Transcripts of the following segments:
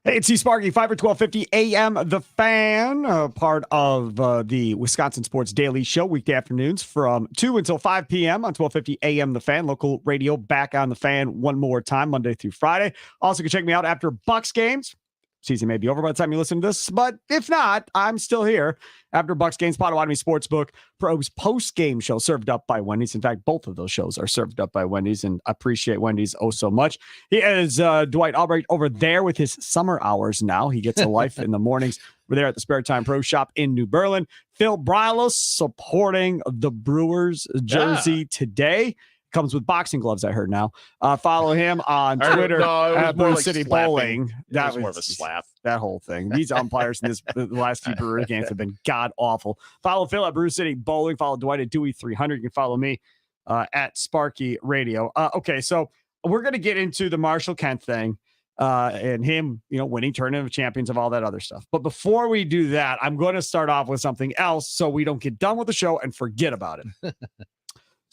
Hey, it's Sparky, Fifer, 1250 AM, The Fan, part of the Wisconsin Sports Daily Show, weekday afternoons from 2 until 5 p.m. on 1250 AM, The Fan, local radio, back on The Fan one more time, Monday through Friday. Also, you can check me out after Bucks games. Season may be over by the time you listen to this, but if not, I'm still here after Bucks games. Potawatomi Sportsbook Pros post-game show served up by Wendy's. In fact, both of those shows are served up by Wendy's, and I appreciate Wendy's oh so much. He is Dwight Albrecht over there with his summer hours now. He gets a life in the mornings. We're there at the Spare Time Pro Shop in New Berlin. Phil Brylow supporting the Brewers jersey today. Comes with boxing gloves, I heard now. Follow him on Twitter at Brew City Bowling. That was more of a slap. That whole thing. These umpires in the last few Brewer games have been god awful. Follow Phil at Brew City Bowling. Follow Dwight at Dewey 300. You can follow me at Sparky Radio. Okay, so we're going to get into the Marshall Kent thing and him, winning Tournament of Champions of all that other stuff. But before we do that, I'm going to start off with something else so we don't get done with the show and forget about it.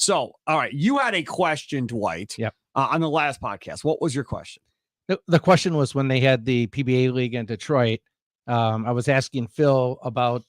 So, all right, you had a question, Dwight, on the last podcast. What was your question? The question was when they had the PBA league in Detroit, I was asking Phil about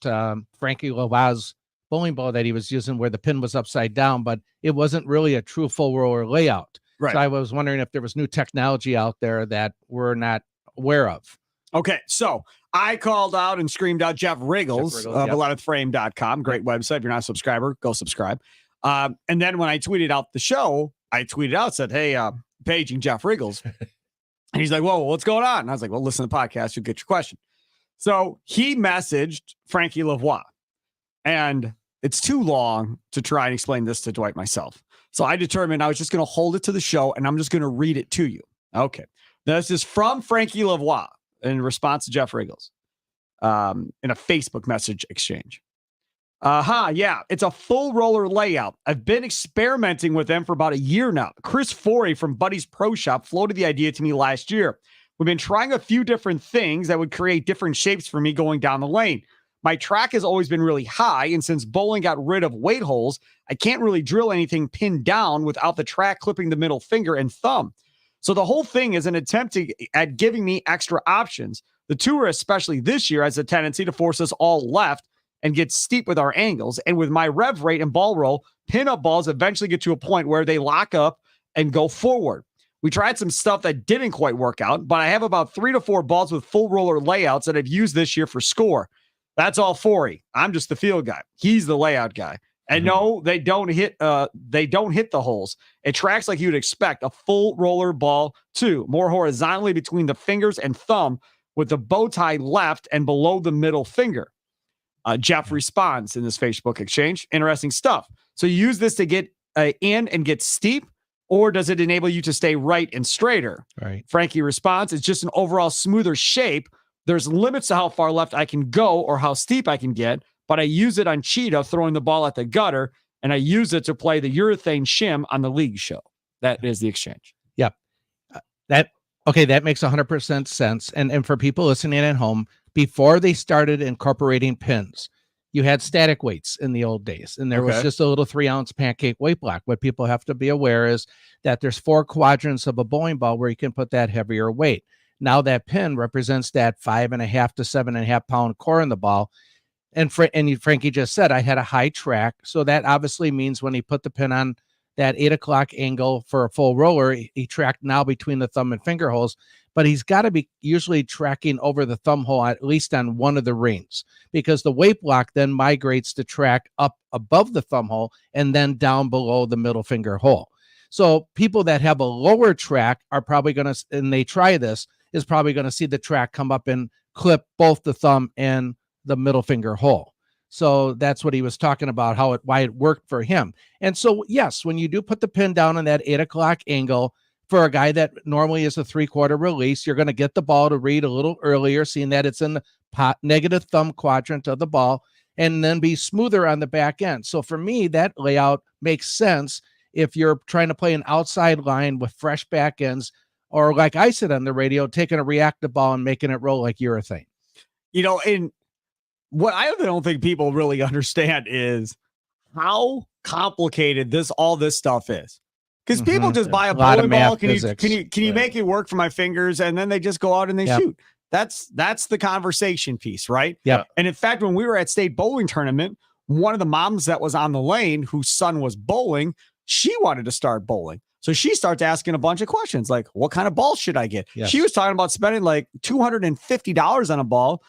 Frankie Lava's bowling ball that he was using where the pin was upside down, but it wasn't really a true full roller layout. Right. So I was wondering if there was new technology out there that we're not aware of. Okay, so I called out and screamed out Jeff Riggles of AlonethFrame.com. Great website. If you're not a subscriber, go subscribe. And then when I tweeted out the show, said, hey, paging Jeff Riggles. And he's like, whoa, what's going on? And I was like, well, listen to the podcast. You'll get your question. So he messaged Frankie Lavoie. And it's too long to try and explain this to Dwight myself. So I determined I was just going to hold it to the show and I'm just going to read it to you. Okay. This is from Frankie Lavoie in response to Jeff Riggles in a Facebook message exchange. Yeah, it's a full roller layout. I've been experimenting with them for about a year now. Chris Forey from Buddy's Pro Shop floated the idea to me last year. We've been trying a few different things that would create different shapes for me going down the lane. My track has always been really high, and since bowling got rid of weight holes, I can't really drill anything pinned down without the track clipping the middle finger and thumb. So the whole thing is an attempt at giving me extra options. The tour, especially this year, has a tendency to force us all left and get steep with our angles. And with my rev rate and ball roll, pin-up balls eventually get to a point where they lock up and go forward. We tried some stuff that didn't quite work out, but I have about 3 to 4 balls with full roller layouts that I've used this year for score. That's all Forey. I'm just the field guy. He's the layout guy. And no, they don't hit the holes. It tracks like you would expect, a full roller ball too, more horizontally between the fingers and thumb with the bow tie left and below the middle finger. Jeff responds in this Facebook exchange. Interesting stuff. So you use this to get in and get steep, or does it enable you to stay right and straighter? Right. Frankie responds, it's just an overall smoother shape. There's limits to how far left I can go or how steep I can get, but I use it on Cheetah throwing the ball at the gutter, and I use it to play the urethane shim on the league show. That is the exchange. Yep. That makes 100% sense. And for people listening at home, before they started incorporating pins, you had static weights in the old days, and there was just a little 3-ounce pancake weight block. What people have to be aware is that there's 4 quadrants of a bowling ball where you can put that heavier weight. Now that pin represents that 5.5 to 7.5 pound core in the ball. And Frankie just said, I had a high track. So that obviously means when he put the pin on that 8 o'clock angle for a full roller, he tracked now between the thumb and finger holes, but he's got to be usually tracking over the thumb hole, at least on one of the rings, because the weight block then migrates to track up above the thumb hole and then down below the middle finger hole. So people that have a lower track are probably going to, and they try this, is probably going to see the track come up and clip both the thumb and the middle finger hole. So that's what he was talking about, why it worked for him. And so, yes, when you do put the pin down on that 8 o'clock angle, for a guy that normally is a 3/4 release, you're going to get the ball to read a little earlier, seeing that it's in the negative thumb quadrant of the ball, and then be smoother on the back end. So for me, that layout makes sense if you're trying to play an outside line with fresh back ends, or like I said on the radio, taking a reactive ball and making it roll like urethane. And what I don't think people really understand is how complicated all this stuff is. Because people just buy a bowling ball. Can you make it work for my fingers? And then they just go out and they shoot. That's the conversation piece, right? Yeah. And in fact, when we were at state bowling tournament, one of the moms that was on the lane whose son was bowling, she wanted to start bowling. So she starts asking a bunch of questions like, what kind of ball should I get? Yes. She was talking about spending like $250 on a ball.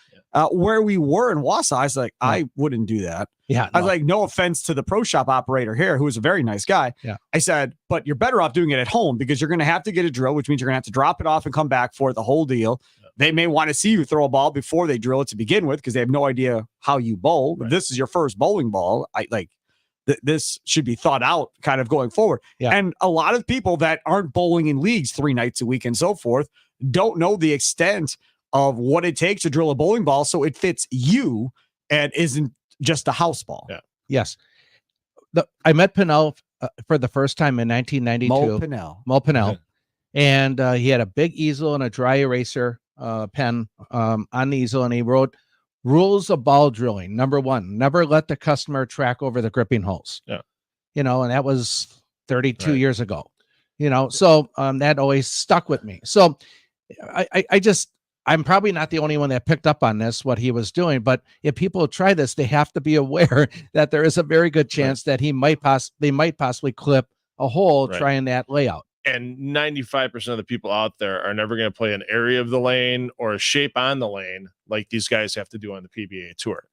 Where we were in Wausau, I was like, I wouldn't do that. Yeah. I was like, no offense to the pro shop operator here, who is a very nice guy. Yeah. I said, but you're better off doing it at home because you're going to have to get a drill, which means you're going to have to drop it off and come back for it, the whole deal. Yeah. They may want to see you throw a ball before they drill it to begin with because they have no idea how you bowl. Right. This is your first bowling ball. This should be thought out kind of going forward. Yeah. And a lot of people that aren't bowling in leagues 3 nights a week and so forth don't know the extent of what it takes to drill a bowling ball so it fits you and isn't just a house ball. Yeah. Yes. I met Pinnell for the first time in 1992. Mo Pinnell. And he had a big easel and a dry eraser pen on the easel, and he wrote, rules of ball drilling. Number 1, never let the customer track over the gripping holes. Yeah. And that was 32 years ago, so that always stuck with me. So I'm probably not the only one that picked up on this, what he was doing, but if people try this, they have to be aware that there is a very good chance that they might possibly clip a hole trying that layout. And 95% of the people out there are never going to play an area of the lane or a shape on the lane like these guys have to do on the PBA tour.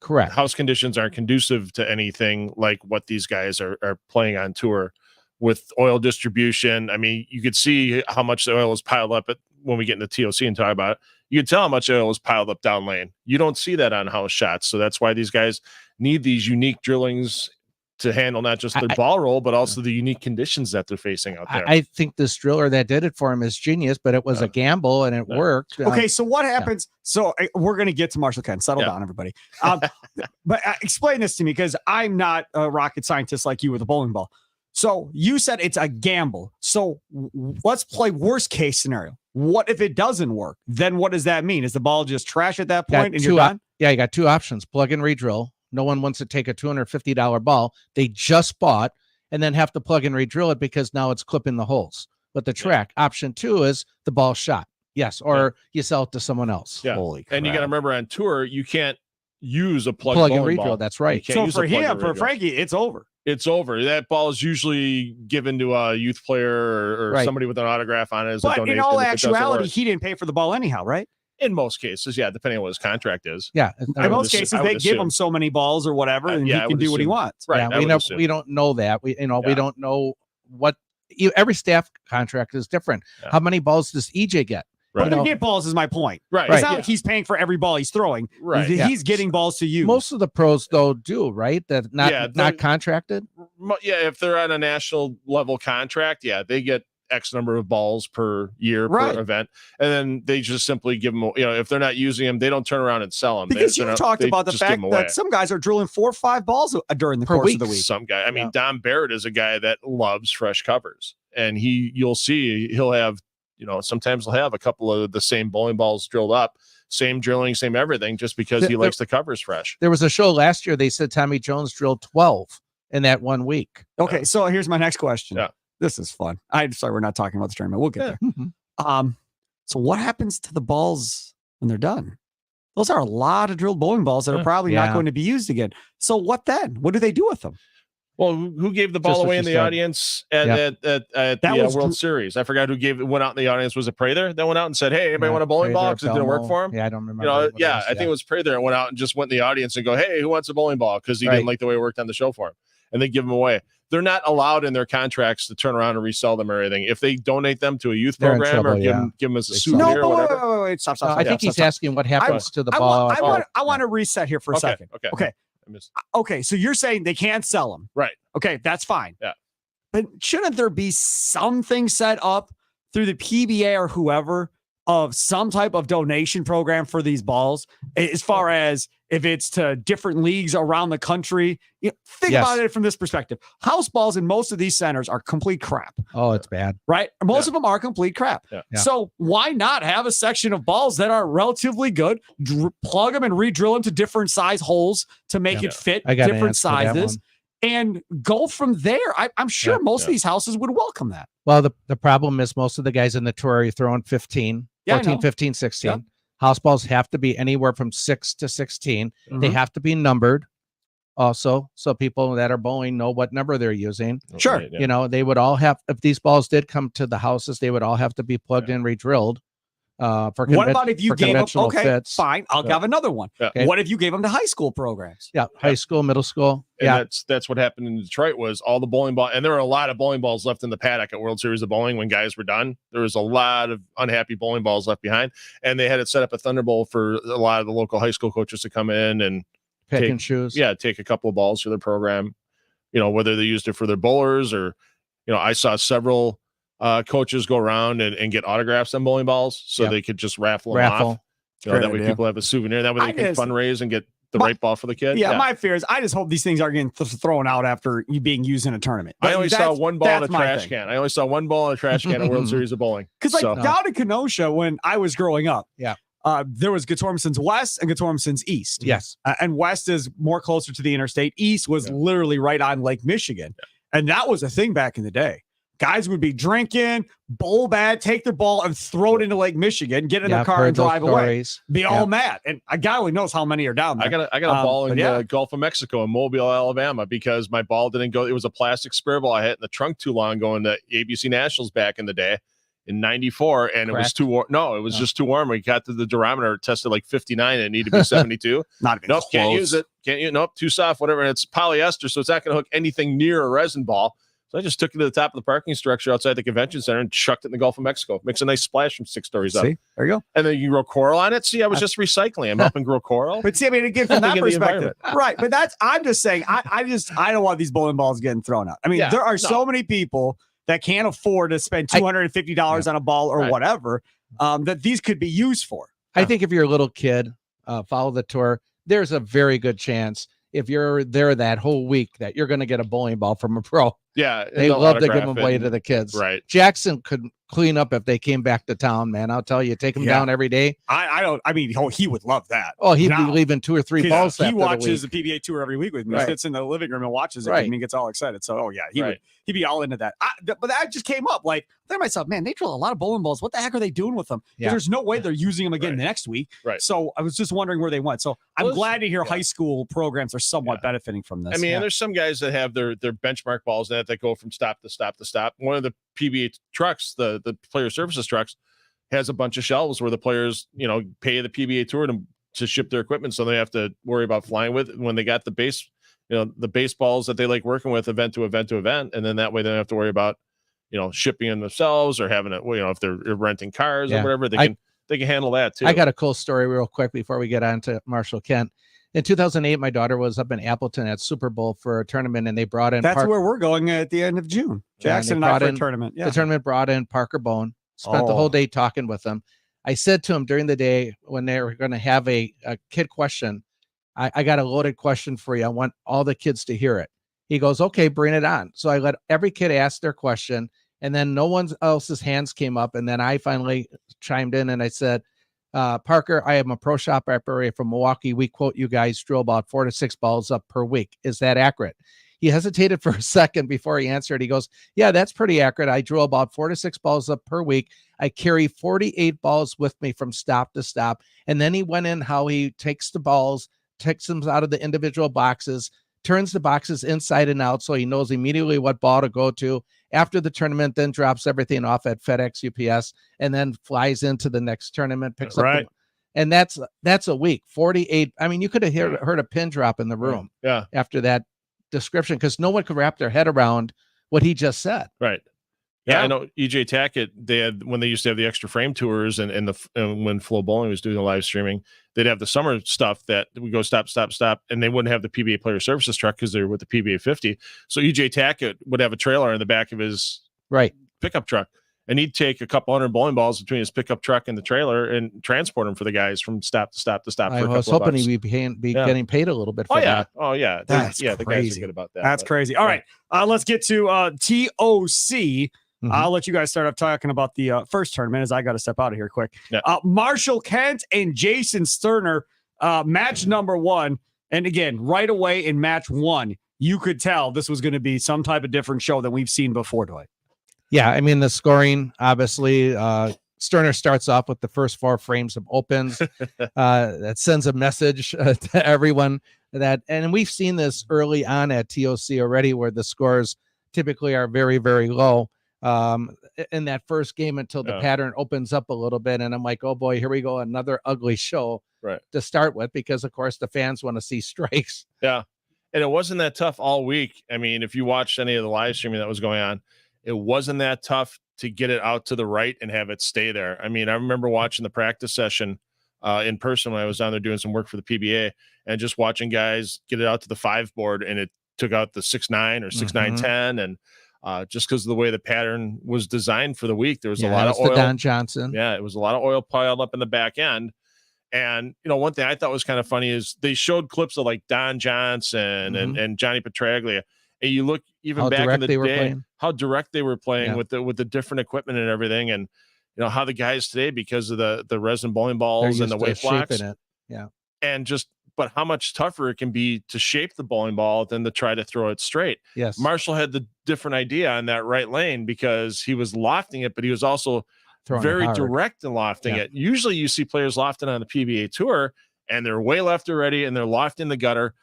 Correct. House conditions aren't conducive to anything like what these guys are playing on tour with oil distribution. I mean, you could see how much the oil is piled up when we get into TOC and talk about it. You can tell how much oil is piled up down lane. You don't see that on house shots. So that's why these guys need these unique drillings to handle not just the ball roll, but also the unique conditions that they're facing out there. I think this driller that did it for him is genius, but it was a gamble and it worked. Okay, so what happens? So we're going to get to Marshall Kent. Settle down, everybody. But explain this to me because I'm not a rocket scientist like you with a bowling ball. So you said it's a gamble. So let's play worst case scenario. What if it doesn't work? Then what does that mean? Is the ball just trash at that point and you're done? You got 2 options, plug and re-drill. No one wants to take a $250 ball they just bought and then have to plug and re-drill it because now it's clipping the holes. But the track option 2 is the ball shot. Yes. Or you sell it to someone else. Yeah. Holy crap. And you got to remember on tour, you can't use a plug and re-drill. ball. That's right. So for him, for Frankie, it's over. It's over. That ball is usually given to a youth player or somebody with an autograph on it as a donation. But in all actuality, he didn't pay for the ball anyhow, right? In most cases, depending on what his contract is. Yeah. In most cases, they give him so many balls or whatever, and he can do what he wants. Right. Yeah, we don't know that. We don't know what every staff contract is different. Yeah. How many balls does EJ get? Right. But they get balls is my point. Right. It's not like he's paying for every ball he's throwing. Right. He's getting balls to you. Most of the pros though do, right? That not contracted. Yeah, if they're on a national level contract, they get X number of balls per year per event, and then they just simply give them. If they're not using them, they don't turn around and sell them. Because you talked about the fact that some guys are drilling 4 or 5 balls during the course of the week. Some guy, I mean, Don Barrett is a guy that loves fresh covers, and you'll see he'll have. Sometimes he'll have a couple of the same bowling balls drilled up, same drilling, same everything, just because he likes the covers fresh. There was a show last year. They said Tommy Jones drilled 12 in that 1 week. Okay, so here's my next question. Yeah. This is fun. I'm sorry we're not talking about the tournament. We'll get there. So what happens to the balls when they're done? Those are a lot of drilled bowling balls that are probably not going to be used again. So what then? What do they do with them? Well, who gave the ball away in the audience at the World Series? I forgot who went out in the audience. Was it Prather that went out and said, "Hey, anybody want a bowling ball?" Because it didn't work for him. Yeah, I don't remember. I think it was Prather that went out and just went in the audience and go, "Hey, who wants a bowling ball?" Because he didn't like the way it worked on the show for him, and they give them away. They're not allowed in their contracts to turn around and resell them or anything. If they donate them to a youth program or give them as a souvenir or whatever. Wait, stop. I think he's asking what happens to the ball. I want to reset here for a second. Okay. So you're saying they can't sell them. Right. Okay. That's fine. Yeah. But shouldn't there be something set up through the PBA or whoever of some type of donation program for these balls as far as if it's to different leagues around the country? Think about it from this perspective. House balls in most of these centers are complete crap. Oh, it's bad. Right? Most of them are complete crap. Yeah. So why not have a section of balls that are relatively good, plug them and re-drill them to different size holes to make it fit different sizes, and go from there? I'm sure most of these houses would welcome that. Well, the problem is most of the guys in the tour are throwing 15, 14, 15, 16. House balls have to be anywhere from 6 to 16. They have to be numbered also, so people that are bowling know what number they're using. Sure. Right, yeah. You know, they would all have, if these balls did come to the houses, they would all have to be plugged in, re-drilled. What about if you gave them, okay, fits. fine, I'll have another one. Yeah. Okay. What if you gave them to high school programs? Yeah, high school, middle school. And that's what happened in Detroit was all the bowling ball, and there were a lot of bowling balls left in the paddock at World Series of Bowling when guys were done. There was a lot of unhappy bowling balls left behind, and they had it set up a Thunderbolt for a lot of the local high school coaches to come in and pick and choose. Yeah, take a couple of balls for their program. You know, whether they used it for their bowlers or, you know, I saw several coaches go around and get autographs on bowling balls so they could just raffle them off. You know, that way people have a souvenir. That way they can fundraise and get the right ball for the kid. Yeah, my fear is I just hope these things are getting thrown out after you being used in a tournament. I only saw one ball in a trash can. I only saw one ball in a trash can at World Series of Bowling. Because down in Kenosha, when I was growing up, there was Gatormson's West and Gatormson's East. Yes. And West is more closer to the interstate. East was literally right on Lake Michigan. And that was a thing back in the day. Guys would be drinking, bowl bad, take their ball and throw it into Lake Michigan, get in the car and drive away. Be all mad. And a guy only knows how many are down there. I got a ball in the Gulf of Mexico in Mobile, Alabama, because my ball didn't go. It was a plastic spare ball I had in the trunk too long going to ABC Nationals back in the day in 94. And it was too warm. No, it was just too warm. We got to the durometer, it tested like 59 and it needed to be 72. Not even close. Can't use it. Nope, too soft, whatever. And it's polyester, so it's not going to hook anything near a resin ball. So I just took it to the top of the parking structure outside the convention center and chucked it in the Gulf of Mexico. Makes a nice splash from 6 stories up. See, there you go. And then you grow coral on it. See, I was just recycling. I'm helping grow coral. But see, I mean, again, from that perspective, right? But I'm just saying, I don't want these bowling balls getting thrown out. I mean, there are so many people that can't afford to spend $250 on a ball or whatever that these could be used for. I think if you're a little kid, follow the tour. There's a very good chance if you're there that whole week that you're going to get a bowling ball from a pro. Yeah. They love to give them away to the kids. Right. Jackson could clean up if they came back to town, man. I'll tell you, take them down every day. He would love that. Oh, he'd be leaving 2 or 3 balls. He watches the PBA tour every week with me. He sits in the living room and watches it and he gets all excited. So, he'd be all into that. But that just came up. Like, I thought to myself, man, they drill a lot of bowling balls. What the heck are they doing with them? Because there's no way they're using them again the next week. Right. So I was just wondering where they went. So I'm glad to hear high school programs are somewhat benefiting from this. I mean, and there's some guys that have their benchmark balls that go from stop to stop to stop. One of the PBA trucks, the player services trucks, has a bunch of shelves where the players, pay the PBA tour to ship their equipment, so they have to worry about flying with it when they got the base, the baseballs that they like working with event to event to event, and then that way they don't have to worry about, shipping them themselves or having it. If they're renting cars or whatever, they can handle that too. I got a cool story real quick before we get on to Marshall Kent. In 2008, my daughter was up in Appleton at Super Bowl for a tournament, and they brought in. That's where we're going at the end of June. Jackson and I for a tournament. Yeah. The tournament brought in Parker Bone. Spent the whole day talking with them. I said to him during the day when they were going to have a kid question, I got a loaded question for you. I want all the kids to hear it. He goes, okay, bring it on. So I let every kid ask their question, and then no one else's hands came up. And then I finally chimed in and I said, Parker, I am a pro shop operator from Milwaukee. We quote you guys drill about 4 to 6 balls up per week. Is that accurate? He hesitated for a second before he answered. He goes, yeah, that's pretty accurate. I drill about 4 to 6 balls up per week. I carry 48 balls with me from stop to stop. And then he went in how he takes the balls, takes them out of the individual boxes, turns the boxes inside and out so he knows immediately what ball to go to after the tournament, then drops everything off at FedEx, UPS, and then flies into the next tournament, picks up. And that's a week, 48. I mean, you could have heard a pin drop in the room after that description, because no one could wrap their head around what he just said. Right. Yeah, I know EJ Tackett, they had, when they used to have the extra frame tours and when Flow Bowling was doing the live streaming, they'd have the summer stuff that we go stop, and they wouldn't have the PBA player services truck because they were with the PBA 50. So EJ Tackett would have a trailer in the back of his pickup truck, and he'd take a couple hundred bowling balls between his pickup truck and the trailer and transport them for the guys from stop to stop to stop. I was hoping he'd be getting paid a little bit for that. Oh yeah. That's the guys are good about that. That's crazy. All right. Let's get to TOC. I'll let you guys start up talking about the first tournament as I got to step out of here quick. Marshall Kent and Jason Sterner, match number 1. And again, right away in match 1, you could tell this was going to be some type of different show than we've seen before, Dwight. Yeah, I mean, the scoring, obviously, Sterner starts off with the first 4 frames of opens. That sends a message to everyone and we've seen this early on at TOC already, where the scores typically are very, very low in that first game until the pattern opens up a little bit. And I'm like, oh boy, here we go. Another ugly show to start with, because of course the fans want to see strikes. Yeah. And it wasn't that tough all week. I mean, if you watched any of the live streaming that was going on, it wasn't that tough to get it out to the right and have it stay there. I mean, I remember watching the practice session in person when I was down there doing some work for the PBA, and just watching guys get it out to the 5 board, and it took out the 6-9 or 6-9-10. And just because of the way the pattern was designed for the week, there was a lot of oil. Don Johnson. Yeah, it was a lot of oil piled up in the back end. And, you know, one thing I thought was kind of funny is they showed clips of like Don Johnson and Johnny Petraglia. And you look even how back in the day, how direct they were playing with the different equipment and everything. And, you know, how the guys today, because of the resin bowling balls and the weight blocks, and just, but how much tougher it can be to shape the bowling ball than to try to throw it straight. Yes. Marshall had the different idea on that right lane, because he was lofting it, but he was also very direct in lofting it. Usually you see players lofting on the PBA tour and they're way left already and they're lofting the gutter.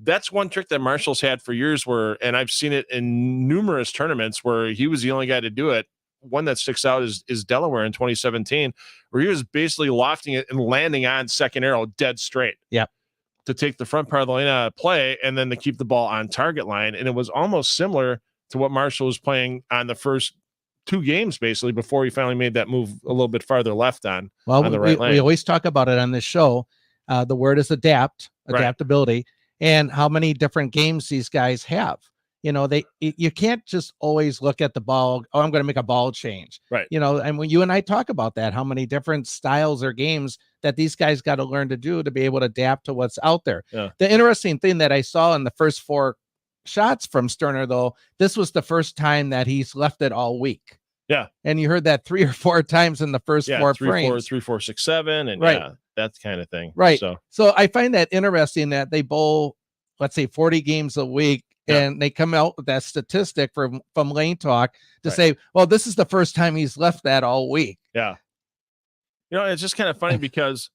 That's one trick that Marshall's had for years, and I've seen it in numerous tournaments where he was the only guy to do it. One that sticks out is Delaware in 2017, where he was basically lofting it and landing on second arrow dead straight. Yep. To take the front part of the lane out of play and then to keep the ball on target line. And it was almost similar to what Marshall was playing on the first 2 games, basically, before he finally made that move a little bit farther left on the right lane. We always talk about it on this show. The word is adaptability, and how many different games these guys have. You know, you can't just always look at the ball. Oh, I'm going to make a ball change. Right. You know, and when you and I talk about that, how many different styles or games that these guys got to learn to do to be able to adapt to what's out there. Yeah. The interesting thing that I saw in the first 4 shots from Sterner, though, this was the first time that he's left it all week. Yeah. And you heard that 3 or 4 times in the first 4 frames. 3, 4, 6, 7, and that kind of thing. Right. So I find that interesting that they bowl, let's say, 40 games a week, and they come out with that statistic from Lane Talk to say, well, this is the first time he's left that all week. Yeah. You know, it's just kind of funny because,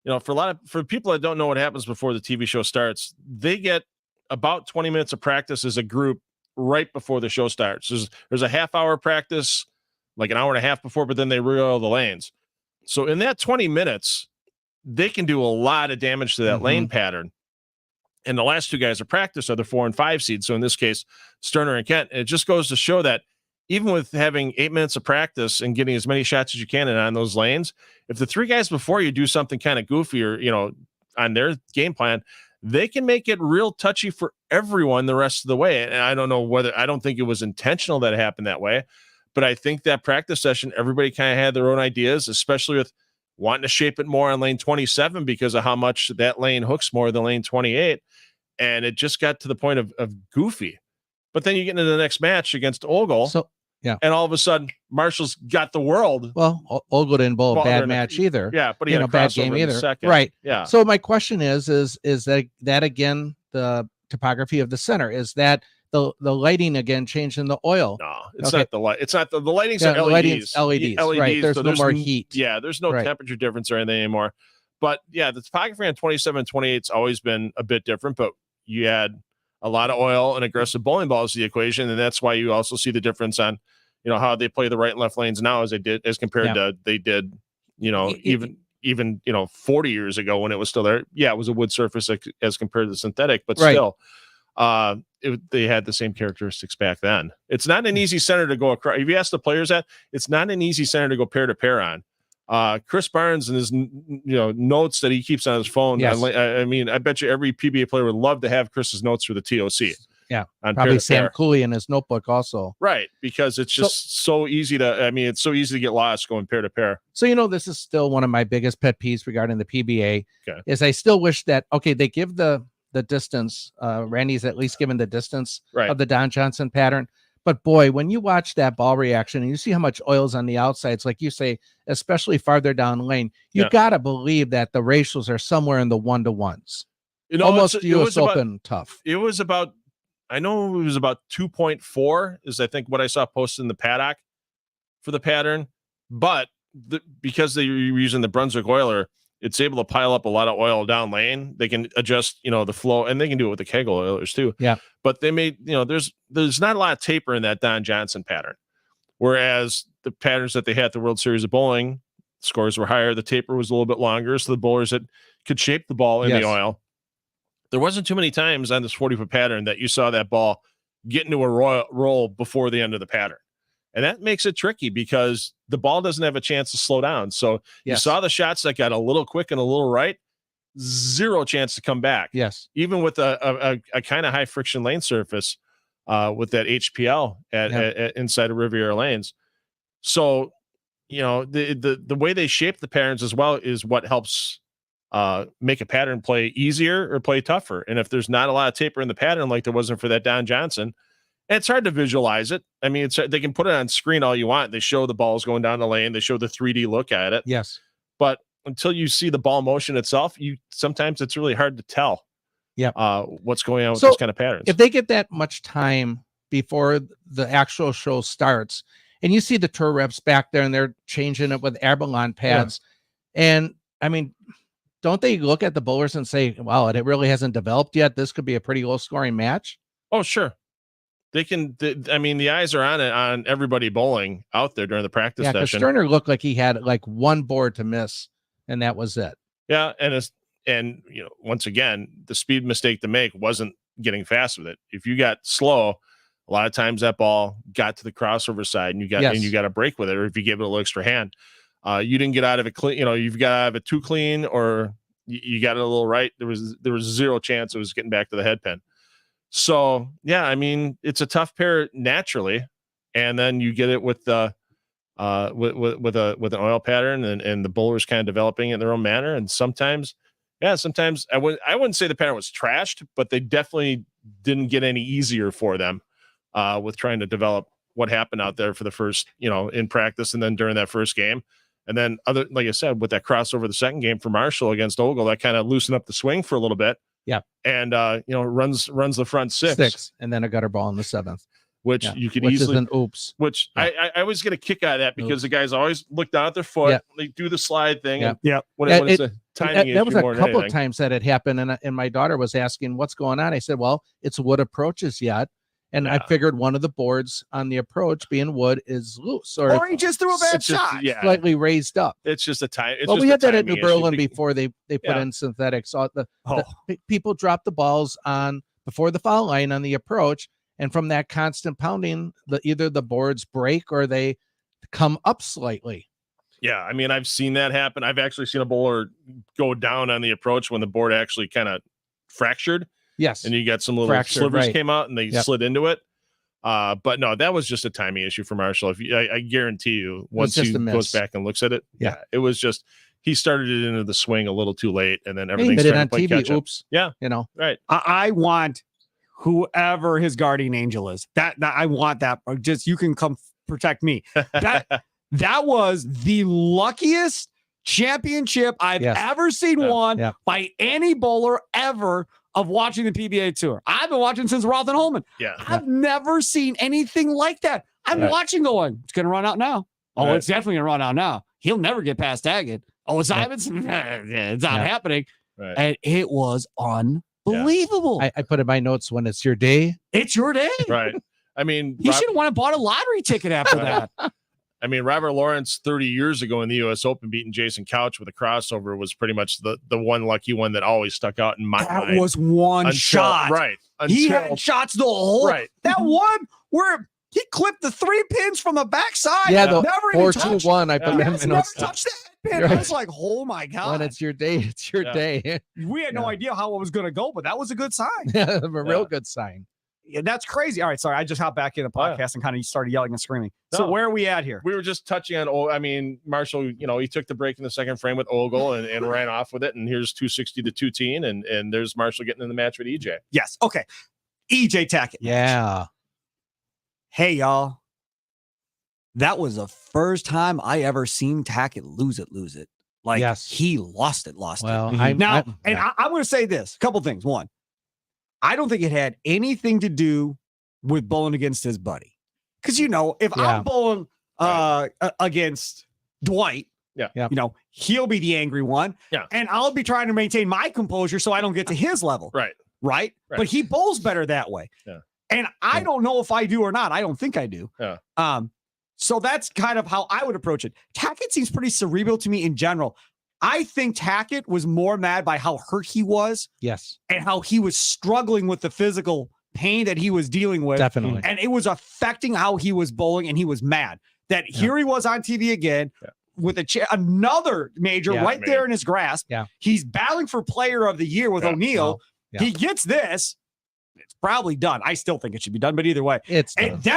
you know, for people that don't know what happens before the TV show starts, they get about 20 minutes of practice as a group right before the show starts. There's a half-hour practice, like an hour and a half before, but then they re-oil the lanes. So in that 20 minutes, they can do a lot of damage to that lane pattern. And the last 2 guys of practice are the 4 and 5 seeds. So in this case, Sterner and Kent. And it just goes to show that even with having 8 minutes of practice and getting as many shots as you can on those lanes, if the 3 guys before you do something kind of goofy or, you know, on their game plan, they can make it real touchy for everyone the rest of the way. And I don't think it was intentional that it happened that way, but I think that practice session, everybody kind of had their own ideas, especially with wanting to shape it more on lane 27 because of how much that lane hooks more than lane 28. And it just got to the point of goofy. But then you get into the next match against Ogle. So, and all of a sudden, Marshall's got the world. Well, Ogle didn't bowl a bad match either. Yeah, but he had a bad game either. Second. Right. Yeah. So my question is that again, the topography of the center, is that the lighting again changed in the oil? No, it's not the light. It's not the lighting's are LEDs. LEDs. Right. There's no more heat. Yeah. There's no temperature difference or anything anymore. But yeah, the topography on 27 and 28's always been a bit different, but you had a lot of oil and aggressive bowling balls to the equation. And that's why you also see the difference on, you know, how they play the right and left lanes now as compared to they did, you know, even, you know, 40 years ago when it was still there. Yeah. It was a wood surface as compared to synthetic, but still, they had the same characteristics back then. It's not an easy center to go across. If you ask the players that, it's not an easy center to go pair to pair on. Chris Barnes and his notes that he keeps on his phone. Yes. I mean, I bet you every PBA player would love to have Chris's notes for the TOC. Yeah, probably Sam Cooley in his notebook also. Right, because it's just so easy to. I mean, it's so easy to get lost going pair to pair. So you know, this is still one of my biggest pet peeves regarding the PBA. Is I still wish that they give the distance. Randy's at least given the distance of the Don Johnson pattern. But boy, when you watch that ball reaction and you see how much oil's on the outsides, like you say, especially farther down lane, you gotta believe that the ratios are somewhere in the 1-to-1s. You know, almost US Open tough. It was about, I know it was about 2.4 is I think what I saw posted in the paddock for the pattern. But because they're using the Brunswick oiler, it's able to pile up a lot of oil down lane. They can adjust, the flow, and they can do it with the Kegel oilers too. Yeah. But they made, there's not a lot of taper in that Don Johnson pattern. Whereas the patterns that they had at the World Series of Bowling, scores were higher. The taper was a little bit longer. So the bowlers that could shape the ball in the oil. There wasn't too many times on this 40-foot pattern that you saw that ball get into a roll before the end of the pattern. And that makes it tricky because the ball doesn't have a chance to slow down. So you saw the shots that got a little quick and a little right, zero chance to come back. Yes. Even with a kind of high friction lane surface with that HPL at inside of Riviera lanes. So, the way they shape the patterns as well is what helps make a pattern play easier or play tougher. And if there's not a lot of taper in the pattern, like there wasn't for that Don Johnson, it's hard to visualize it. I mean, they can put it on screen all you want. They show the balls going down the lane. They show the 3D look at it. Yes. But until you see the ball motion itself, sometimes it's really hard to tell what's going on with those kind of patterns. If they get that much time before the actual show starts, and you see the tour reps back there and they're changing it with Airbalon pads, and I mean, don't they look at the bowlers and say, wow, it really hasn't developed yet. This could be a pretty low scoring match. Oh, sure. They can. The eyes are on everybody bowling out there during the practice session. Yeah, Sterner looked like he had like one board to miss, and that was it. Yeah, and once again, the speed mistake to make wasn't getting fast with it. If you got slow, a lot of times that ball got to the crossover side, and you got a break with it, or if you gave it a little extra hand, you didn't get out of it clean. You've got out of it too clean, or you got it a little right. There was zero chance it was getting back to the head pin. So yeah, I mean, it's a tough pair naturally, and then you get it with the with an oil pattern, and the bowlers kind of developing it in their own manner. And sometimes I wouldn't say the pattern was trashed, but they definitely didn't get any easier for them with trying to develop what happened out there for the first, in practice, and then during that first game. And then like I said, with that crossover the second game for Marshall against Ogle, that kind of loosened up the swing for a little bit. Yeah. And runs the front six, and then a gutter ball in the seventh, which you could easily which I always get a kick out of that, because the guys always look down at their foot, they do the slide thing. When it's a timing issue, that was a more than couple of anything. times that it happened, and my daughter was asking what's going on. I said, well, it's wood approaches yet. And I figured one of the boards on the approach, being wood, is loose, or he just threw a bad shot, slightly raised up. It's just a time. Well, we had that at New Berlin before they put in synthetics. So the people dropped the balls on before the foul line on the approach, and from that constant pounding, either the boards break or they come up slightly. Yeah, I mean, I've seen that happen. I've actually seen a bowler go down on the approach when the board actually kind of fractured. Yes. And you got some little slivers came out and they slid into it. But no, that was just a timing issue for Marshall. I guarantee you, once he goes back and looks at it, it was just, he started it into the swing a little too late, and then everything's starting to play catch up. Oops. Yeah. Right. I want whoever his guardian angel is, that I want that. Just, you can come protect me. That was the luckiest championship I've ever seen won by any bowler ever of watching the PBA tour. I've been watching since Roth and Holman. I've never seen anything like that. I'm watching going, it's going to run out now. Oh, it's definitely going to run out now. He'll never get past Daggett. Oh, it's Ivanson. It's not happening. Right. And it was unbelievable. I put in my notes, when it's your day. It's your day. Right. I mean, he should have won and bought a lottery ticket after that. I mean, Robert Lawrence 30 years ago in the U.S. Open beating Jason Couch with a crossover was pretty much the one lucky one that always stuck out in my mind. That was one shot. Right. He had shots the whole. Right. That one where he clipped the 3 pins from the backside. Yeah, the never even touched 4-2-1. I put him in. Never touched that pin. Right. I was like, oh my God. When it's your day, it's your day. We had no idea how it was going to go, but that was a good sign. A real good sign. Yeah, that's crazy. All right, sorry. I just hopped back in the podcast and kind of started yelling and screaming. So where are we at here? We were just touching on, Marshall, he took the break in the second frame with Ogle and ran off with it. And here's 260 to 210. And there's Marshall getting in the match with EJ. Yes. Okay. EJ Tackett. Yeah. Hey, y'all. That was the first time I ever seen Tackett lose it. Like, he lost it. Well, I'm going to say this. A couple things. One, I don't think it had anything to do with bowling against his buddy. Because, if I'm bowling against Dwight. Yeah. Yep. You know, he'll be the angry one. Yeah. And I'll be trying to maintain my composure so I don't get to his level. Right. But he bowls better that way. Yeah. And I don't know if I do or not. I don't think I do. Yeah. So that's kind of how I would approach it. Tackett seems pretty cerebral to me in general. I think Tackett was more mad by how hurt he was. Yes. And how he was struggling with the physical pain that he was dealing with. Definitely. And it was affecting how he was bowling, and he was mad that here he was on TV again with another major there in his grasp. Yeah. He's battling for player of the year with O'Neal. Yeah. He gets this. It's probably done. I still think it should be done, but either way, then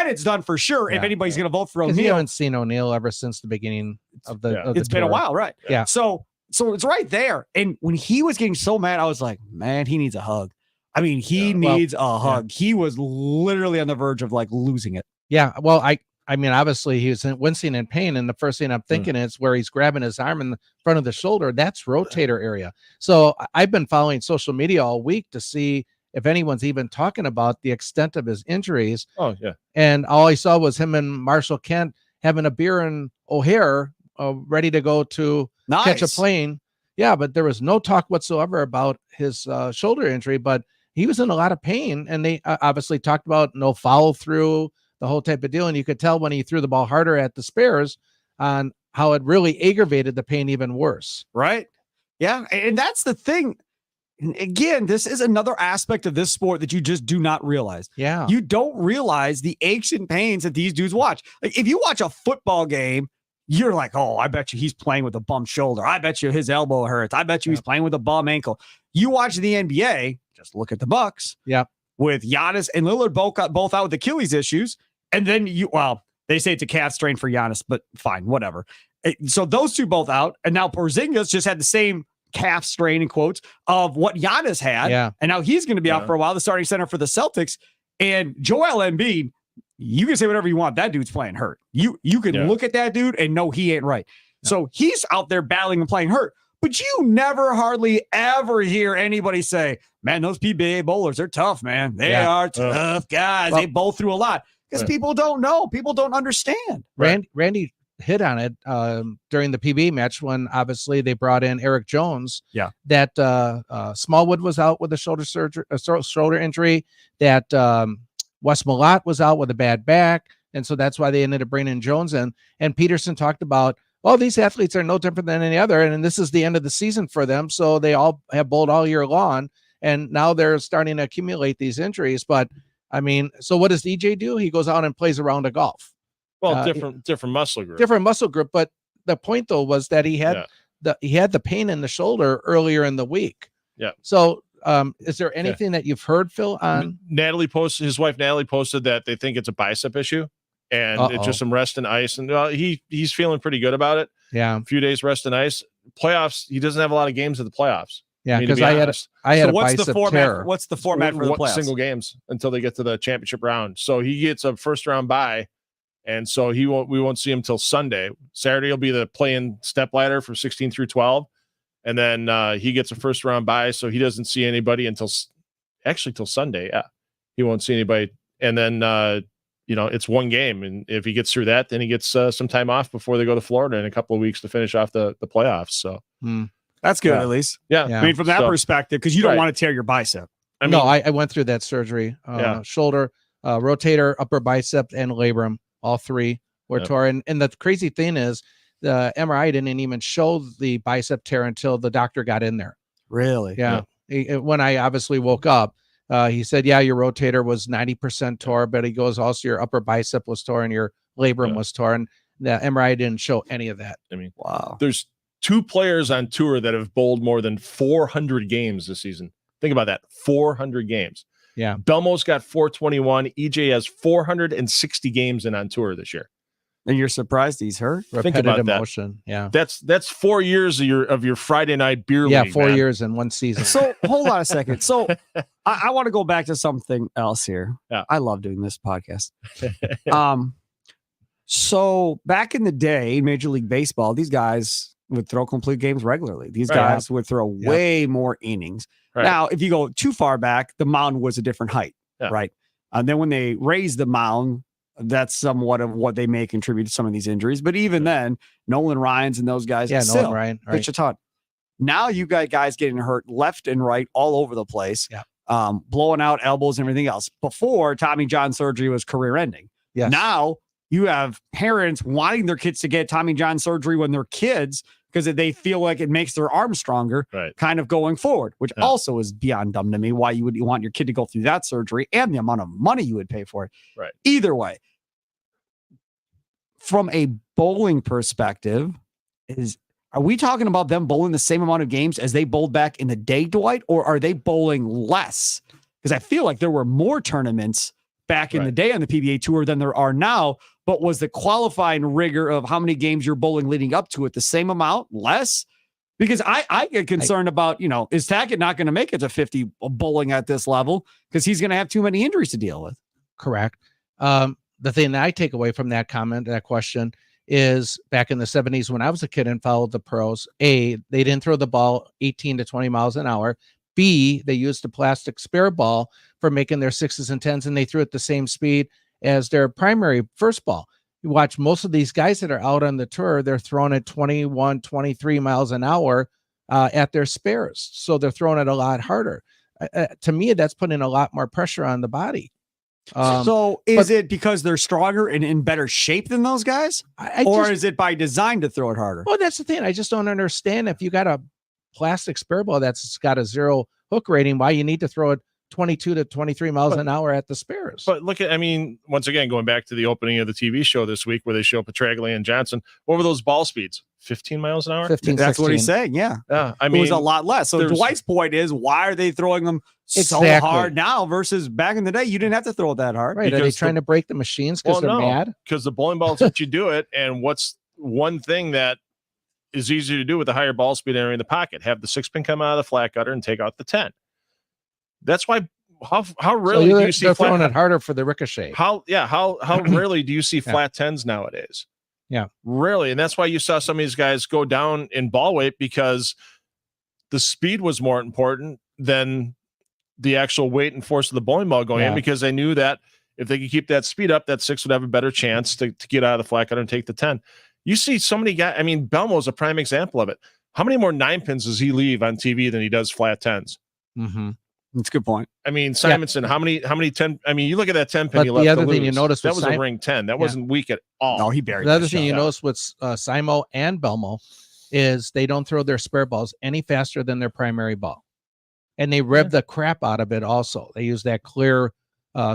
it's done for sure. If anybody's going to vote for O'Neal, you haven't seen O'Neal ever since the beginning of the. It's been a while, right? Yeah. So it's right there. And when he was getting so mad, I was like, man, he needs a hug. I mean, he needs a hug. He was literally on the verge of like losing it. Yeah. Well, I mean, obviously he was wincing in pain, and the first thing I'm thinking is where he's grabbing his arm in the front of the shoulder. That's rotator area. So I've been following social media all week to see if anyone's even talking about the extent of his injuries. Oh yeah. And all I saw was him and Marshall Kent having a beer in O'Hare, ready to go to catch a plane. Yeah, but there was no talk whatsoever about his shoulder injury, but he was in a lot of pain, and they obviously talked about no follow through, the whole type of deal. And you could tell when he threw the ball harder at the spares on how it really aggravated the pain even worse. Right. Yeah. And that's the thing. And again, this is another aspect of this sport that you just do not realize. Yeah. You don't realize the aches and pains that these dudes watch. Like if you watch a football game, you're like, oh, I bet you he's playing with a bum shoulder. I bet you his elbow hurts. I bet you he's playing with a bum ankle. You watch the NBA, just look at the Bucks. Yeah. With Giannis and Lillard both out with Achilles issues. And then they say it's a calf strain for Giannis, but fine, whatever. So those two both out. And now Porzingis just had the same calf strain in quotes of what Giannis had. Yeah. And now he's going to be out for a while, the starting center for the Celtics. And Joel Embiid, you can say whatever you want. That dude's playing hurt. You can look at that dude and know he ain't right. No. So he's out there battling and playing hurt. But you never hardly ever hear anybody say, man, those PBA bowlers are tough, man. They are tough guys. They bowl through a lot. Because people don't know. People don't understand. Randy hit on it during the PBA match when obviously they brought in Eric Jones. Yeah. That Smallwood was out with a shoulder injury. That Wes Malott was out with a bad back. And so that's why they ended up bringing Jones in. And Peterson talked about, these athletes are no different than any other. And this is the end of the season for them. So they all have bowled all year long. And now they're starting to accumulate these injuries. But I mean, so what does DJ do? He goes out and plays a round of golf. Well, different muscle group. Different muscle group. But the point though was that he had the pain in the shoulder earlier in the week. Yeah. So is there anything that you've heard, Phil, on his wife Natalie posted that they think it's a bicep issue and it's just some rest and ice, and he's feeling pretty good about it. Yeah. A few days rest and ice. Playoffs, he doesn't have a lot of games at the playoffs. Yeah, because I had a what's bicep the format? tear. What's the format for the playoffs? Single games until they get to the championship round. So he gets a first round bye, and so we won't see him till Sunday. Saturday will be the play-in step ladder for 16 through 12, and then he gets a first round bye, so he doesn't see anybody until Sunday. Yeah, he won't see anybody, and then it's one game, and if he gets through that, then he gets some time off before they go to Florida in a couple of weeks to finish off the playoffs. So. That's good, at least. Yeah. I mean, from that perspective, because you don't want to tear your bicep. I went through that surgery. Shoulder, rotator, upper bicep, and labrum. All three were torn. And the crazy thing is, the MRI didn't even show the bicep tear until the doctor got in there. Really? Yeah. When I obviously woke up, he said, your rotator was 90% tore, but he goes, also your upper bicep was torn, your labrum was torn. The MRI didn't show any of that. I mean, wow. There's 2 players on tour that have bowled more than 400 games this season. Think about that. 400 games. Yeah. Belmo's got 421. EJ has 460 games in on tour this year. And you're surprised he's hurt? Think about motion. Yeah. That's 4 years of your Friday night beer league. Yeah, 4 years in one season. So hold on a second. So I want to go back to something else here. Yeah. I love doing this podcast. So back in the day, in Major League Baseball, these guys would throw complete games regularly. These guys would throw way more innings. Right. Now, if you go too far back, the mound was a different height, right? And then when they raised the mound, that's somewhat of what they may contribute to some of these injuries. But even then, Nolan Ryan's and those guys, Nolan Ryan, pitch a ton. Now you got guys getting hurt left and right all over the place, blowing out elbows and everything else. Before, Tommy John surgery was career ending. Yes. Now you have parents wanting their kids to get Tommy John surgery when they're kids because they feel like it makes their arm stronger, kind of going forward, which also is beyond dumb to me, why you would want your kid to go through that surgery and the amount of money you would pay for it. Right. Either way, from a bowling perspective, are we talking about them bowling the same amount of games as they bowled back in the day, Dwight, or are they bowling less? Because I feel like there were more tournaments back in the day on the PBA tour than there are now. But was the qualifying rigor of how many games you're bowling leading up to it the same amount, less? Because I get concerned about, is Tackett not going to make it to 50 bowling at this level because he's going to have too many injuries to deal with? Correct. The thing that I take away from that comment, that question, is back in the 70s when I was a kid and followed the pros, A, they didn't throw the ball 18 to 20 miles an hour. B, they used a plastic spare ball for making their 6s and 10s, and they threw at the same speed as their primary first ball. You watch most of these guys that are out on the tour, they're throwing at 21, 23 miles an hour at their spares. So they're throwing it a lot harder. To me, that's putting a lot more pressure on the body. So is it because they're stronger and in better shape than those guys? Is it by design to throw it harder? Well, that's the thing. I just don't understand if you got a plastic spare ball that's got a 0 hook rating, why you need to throw it 22 to 23 miles an hour at the spares. But look at, once again, going back to the opening of the TV show this week where they show Petraglia and Johnson, what were those ball speeds? 15 miles an hour? 15, That's 16. what he's saying. Yeah. It was a lot less. So Dwight's point is, why are they throwing them so hard now versus back in the day? You didn't have to throw it that hard. Right. Are they trying to break the machines because they're mad? Because the bowling balls let you do it. And what's one thing that is easier to do with a higher ball speed area in the pocket? Have the 6-pin come out of the flat gutter and take out the 10. That's why. How rarely do you see they're throwing it harder for the ricochet? How rarely do you see flat 10s nowadays? Yeah, rarely. And that's why you saw some of these guys go down in ball weight, because the speed was more important than the actual weight and force of the bowling ball going in, because they knew that if they could keep that speed up, that 6 would have a better chance to get out of the flat gutter and take the 10. You see so many guys. Belmo's a prime example of it. How many more 9-pins does he leave on TV than he does flat 10s? Mm-hmm. That's a good point. Simonson, how many 10? You look at that 10-pin. But the other thing you noticed that was a ring 10. That wasn't weak at all. No, he buried. The other thing you notice with Simo and Belmo is they don't throw their spare balls any faster than their primary ball, and they rev the crap out of it. Also, they use that clear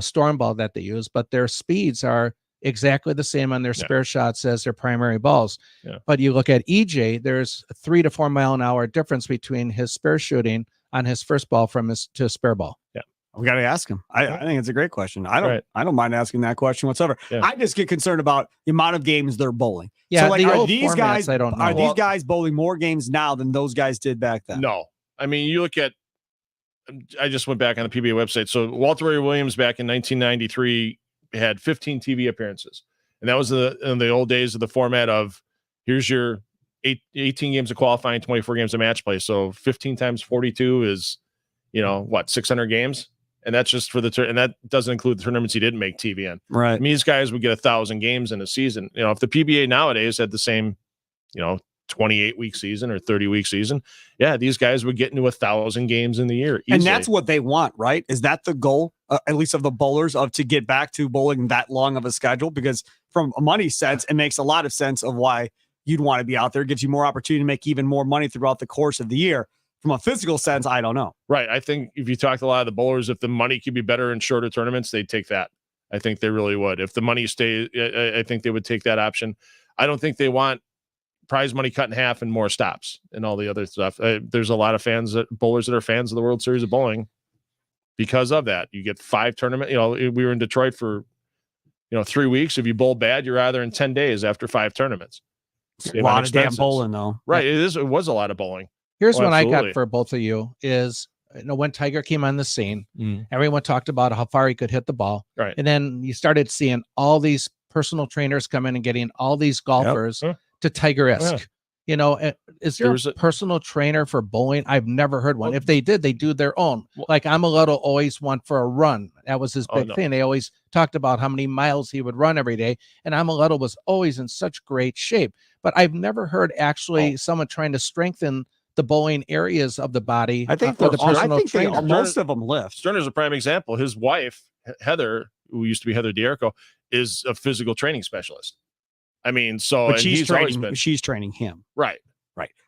storm ball that they use, but their speeds are exactly the same on their spare shots as their primary balls. Yeah. But you look at EJ, there's a 3 to 4 mile an hour difference between his spare shooting on his first ball from his to spare ball. Yeah. We got to ask him. I think it's a great question. I don't mind asking that question whatsoever. Yeah. I just get concerned about the amount of games they're bowling. Yeah. So are these formats, guys, I don't know. Are these guys bowling more games now than those guys did back then? No. You look at, I just went back on the PBA website. So Walter Ray Williams back in 1993 had 15 TV appearances. And that was in the old days of the format of, here's your 18 games of qualifying, 24 games of match play. So 15 times 42 is, 600 games. And that's just for and that doesn't include the tournaments he didn't make TV in. Right. These guys would get 1,000 games in a season. If the PBA nowadays had the same, 28-week season or 30-week season, these guys would get into 1,000 games in the year easily. And that's what they want, right? Is that the goal, at least of the bowlers, to get back to bowling that long of a schedule? Because from a money sense, it makes a lot of sense of why you'd want to be out there. It gives you more opportunity to make even more money throughout the course of the year. From a physical sense, I don't know. Right. I think if you talk to a lot of the bowlers, if the money could be better in shorter tournaments, they'd take that. I think they really would. If the money stays, I think they would take that option. I don't think they want prize money cut in half and more stops and all the other stuff. There's a lot of bowlers that are fans of the World Series of Bowling because of that. You get 5 tournaments. We were in Detroit for 3 weeks. If you bowl bad, you're either in 10 days after 5 tournaments. A lot of damn bowling, though. Right. It was a lot of bowling. Here's what I got for both of you is, when Tiger came on the scene, everyone talked about how far he could hit the ball. Right. And then you started seeing all these personal trainers come in and getting all these golfers to Tiger-esque. You know, is there a personal trainer for bowling? I've never heard one. If they did, they do their own. Like Amaletto always went for a run. That was his big thing. They always talked about how many miles he would run every day. And Amaletto was always in such great shape. But I've never heard actually someone trying to strengthen the bowling areas of the body. I think most of them lift. Sterner's a prime example. His wife, Heather, who used to be Heather D'Errico, is a physical training specialist. I mean, so but she's training him. Right.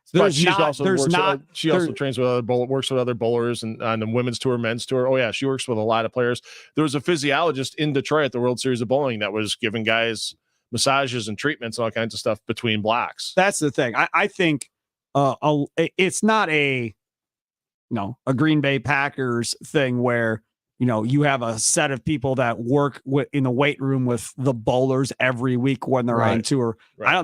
So but she also trains with other works with other bowlers and on the women's tour, men's tour. Oh yeah, she works with a lot of players. There was a physiologist in Detroit at the World Series of Bowling that was giving guys massages and treatments and all kinds of stuff between blocks. That's the thing. I think it's not a Green Bay Packers thing where you have a set of people that work in the weight room with the bowlers every week when they're on tour.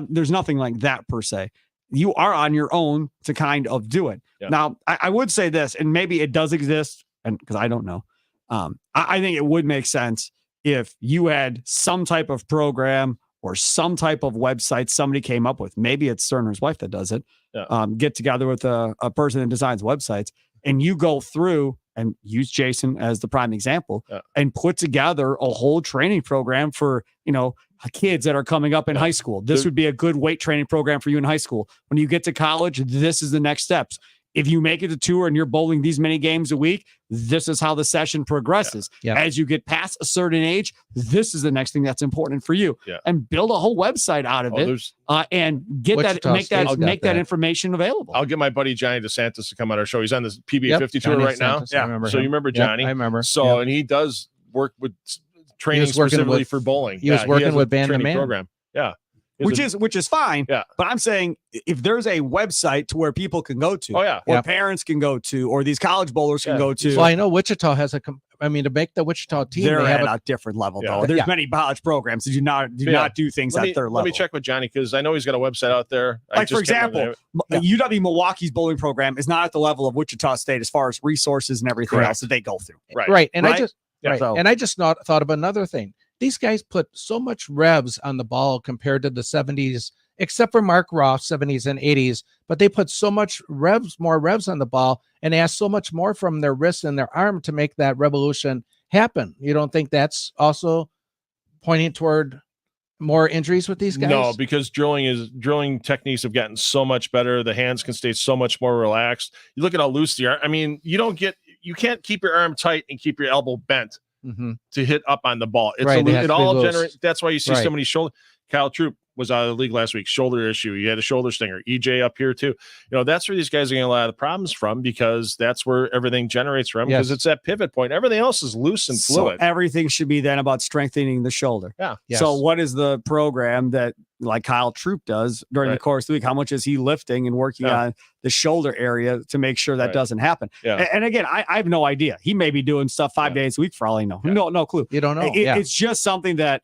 There's nothing like that per se. You are on your own to kind of do it. Yeah. Now, I would say this, and maybe it does exist, and because I don't know, I think it would make sense if you had some type of program or some type of website somebody came up with. Maybe it's Sterner's wife that does it. Yeah. Get together with a person that designs websites, and you go through and use Jason as the prime example and put together a whole training program for, kids that are coming up in high school. This would be a good weight training program for you in high school. When you get to college, this is the next steps. If you make it to tour and you're bowling these many games a week, this is how the session progresses. Yeah. As you get past a certain age, this is the next thing that's important for you. Yeah. And build a whole website out of it and get make that information available. I'll get my buddy Johnny DeSantis to come on our show. He's on the PBA 50 tour right now. Yeah. So you remember Johnny? I remember. So and he does work with training specifically for bowling. He was working with Band the Man program. Yeah. Which is fine. Yeah. But I'm saying if there's a website to where people can go to, or parents can go to, or these college bowlers can go to. Well, I know Wichita has to make the Wichita team, they're at a different level though. There's many college programs that do not do things at their level. Let me check with Johnny because I know he's got a website out there. Like for example, UW Milwaukee's bowling program is not at the level of Wichita State as far as resources and everything else that they go through. Right. And I just thought of another thing. These guys put so much revs on the ball compared to the 70s, except for Mark Roth, 70s and 80s, but they put so much more revs on the ball and asked so much more from their wrist and their arm to make that revolution happen. You don't think that's also pointing toward more injuries with these guys? No, because drilling techniques have gotten so much better. The hands can stay so much more relaxed. You look at how loose the arm. I mean, you can't keep your arm tight and keep your elbow bent to hit up on the ball. It all generates. That's why you see so many shoulder. Kyle Troop was out of the league last week. Shoulder issue. He had a shoulder stinger. EJ up here too. That's where these guys are getting a lot of problems from because that's where everything generates from because it's that pivot point. Everything else is loose and fluid. So everything should be then about strengthening the shoulder. Yeah. Yes. So what is the program that like Kyle Troop does during the course of the week? How much is he lifting and working on the shoulder area to make sure that doesn't happen? Yeah. And again, I have no idea. He may be doing stuff 5 days a week for all I know. Yeah. No clue. You don't know. It's just something that,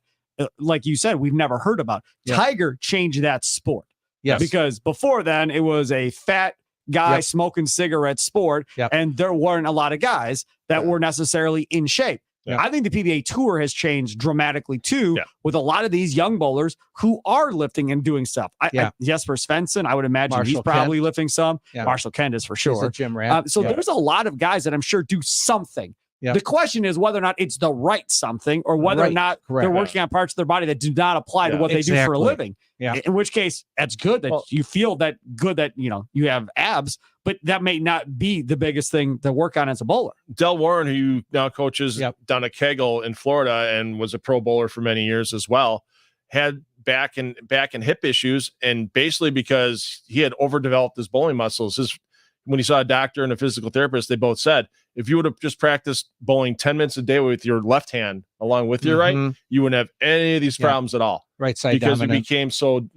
like you said, we've never heard about. Yeah. Tiger changed that sport. Yes. Because before then, it was a fat guy smoking cigarette sport, and there weren't a lot of guys that were necessarily in shape. Yeah. I think the PBA Tour has changed dramatically too, with a lot of these young bowlers who are lifting and doing stuff. Jesper Svensson, I would imagine he's probably lifting some. Yeah. Marshall Kent is for sure. He's a gym rat. So there's a lot of guys that I'm sure do something. Yeah. The question is whether or not it's the right something or whether or not they're working on parts of their body that do not apply to what they do for a living. Yeah. In which case, that's good that you feel that you have abs, but that may not be the biggest thing to work on as a bowler. Del Warren, who now coaches down at Kegel in Florida and was a pro bowler for many years as well, had back and hip issues, and basically because he had overdeveloped his bowling muscles, when he saw a doctor and a physical therapist, they both said, if you would have just practiced bowling 10 minutes a day with your left hand along with your right, you wouldn't have any of these problems at all. Right side because dominant. It became so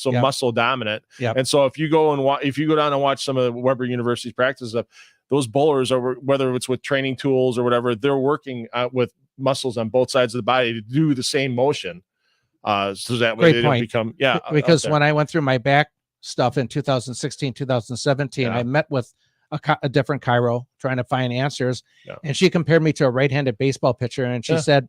muscle dominant. Yep. And so if you go down and watch some of the Weber University's practice stuff, those bowlers are, whether it's with training tools or whatever, they're working with muscles on both sides of the body to do the same motion. So that way they don't become because when I went through my back stuff in 2016, 2017, I met with a different chiro trying to find answers. Yeah. And she compared me to a right-handed baseball pitcher. And she said,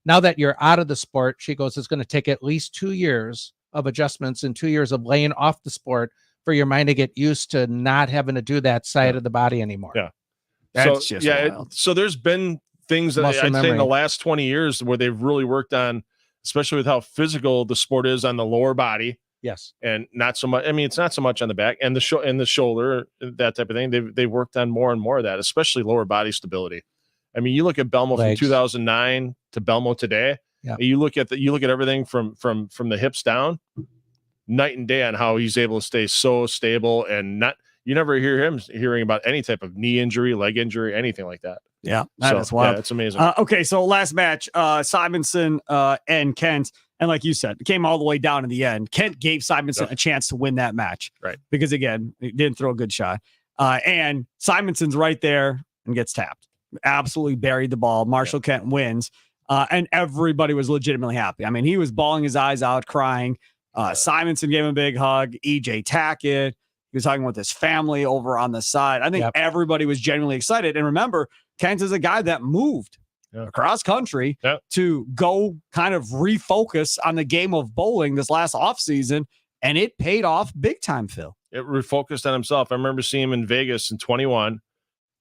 now that you're out of the sport, she goes, it's going to take at least 2 years of adjustments and 2 years of laying off the sport for your mind to get used to not having to do that side of the body anymore. Yeah. That's just wild. So there's been things that I'd say in the last 20 years where they've really worked on, especially with how physical the sport is on the lower body. Yes. And not so much. I mean, it's not so much on the back and the shoulder, that type of thing. They've worked on more and more of that, especially lower body stability. I mean, you look at Belmo from 2009 to Belmo today. Yeah. You look at everything from the hips down, night and day on how he's able to stay so stable and not. You never hear him hearing about any type of knee injury, leg injury, anything like that. Yeah, that's wild. Yeah, it's amazing. Okay, so last match, Simonson and Kent, and like you said, it came all the way down in the end. Kent gave Simonson a chance to win that match, right? Because again, he didn't throw a good shot, and Simonson's right there and gets tapped. Absolutely buried the ball. Marshall Kent wins, and everybody was legitimately happy. I mean, he was bawling his eyes out, crying. Simonson gave him a big hug. EJ Tackett. He was talking with his family over on the side. I think everybody was genuinely excited. And remember, Kent is a guy that moved across country to go kind of refocus on the game of bowling this last offseason, and it paid off big time, Phil. It refocused on himself. I remember seeing him in Vegas in 21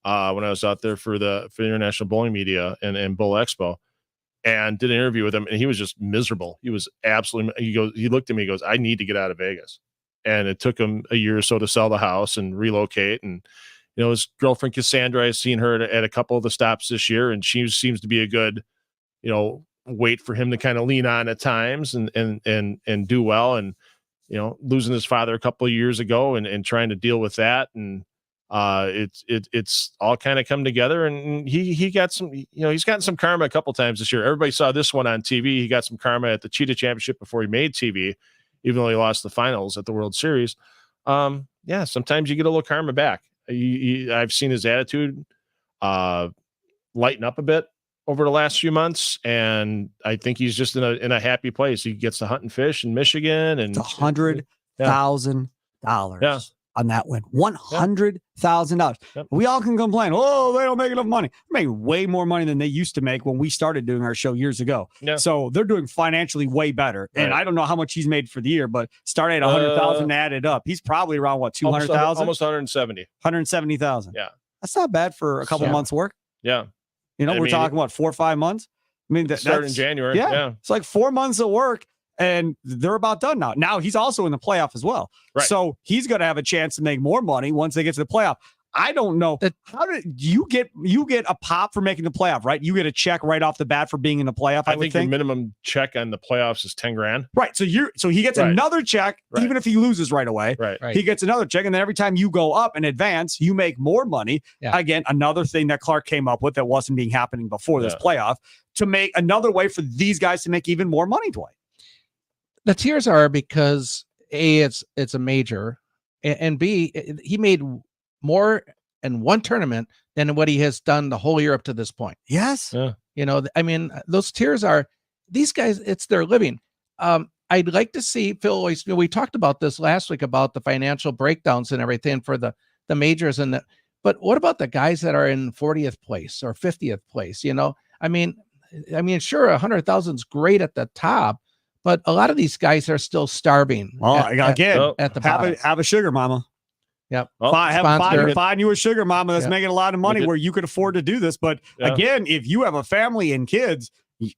when I was out there for the International Bowling Media and Bowl Expo, and did an interview with him, and he was just miserable. He was absolutely – he looked at me, he goes, I need to get out of Vegas. And it took him a year or so to sell the house and relocate. And, his girlfriend, Cassandra, I've seen her at a couple of the stops this year, and she seems to be a good, weight for him to kind of lean on at times and do well. And, losing his father a couple of years ago and trying to deal with that. And it's all kind of come together. And he got some, he's gotten some karma a couple times this year. Everybody saw this one on TV. He got some karma at the Cheetah Championship before he made TV, even though he lost the finals at the World Series. Sometimes you get a little karma back. I've seen his attitude lighten up a bit over the last few months, and I think he's just in a happy place. He gets to hunt and fish in Michigan, and it's $100,000 on that win. $100,000. Yep. We all can complain. Oh, they don't make enough money. They make way more money than they used to make when we started doing our show years ago. Yeah. So they're doing financially way better. Right. And I don't know how much he's made for the year, but started at 100,000 added up. He's probably around 200,000, almost 170,000. Yeah, that's not bad for a couple months work. Yeah, we're talking 4 or 5 months. I mean, that's in January. Yeah, it's like 4 months of work. And they're about done now. Now he's also in the playoff as well. Right. So he's going to have a chance to make more money once they get to the playoff. I don't know. How did you get a pop for making the playoff, right? You get a check right off the bat for being in the playoff. I think the minimum check on the playoffs is $10,000. Right. So he gets another check, even if he loses right away. Right. He gets another check. And then every time you go up and advance, you make more money. Yeah. Again, another thing that Clark came up with that wasn't happening before this playoff, to make another way for these guys to make even more money, Dwight. The tiers are because A, it's a major, and B, he made more in one tournament than what he has done the whole year up to this point. Yes. Yeah. I mean, those tiers are, these guys, it's their living. I'd like to see Phil. We talked about this last week about the financial breakdowns and everything for the majors but what about the guys that are in 40th place or 50th place? I mean, sure, 100,000 is great at the top, but a lot of these guys are still starving. At the bottom. Have a sugar mama. Yep. Find you a sugar mama that's making a lot of money where you could afford to do this. But again, if you have a family and kids,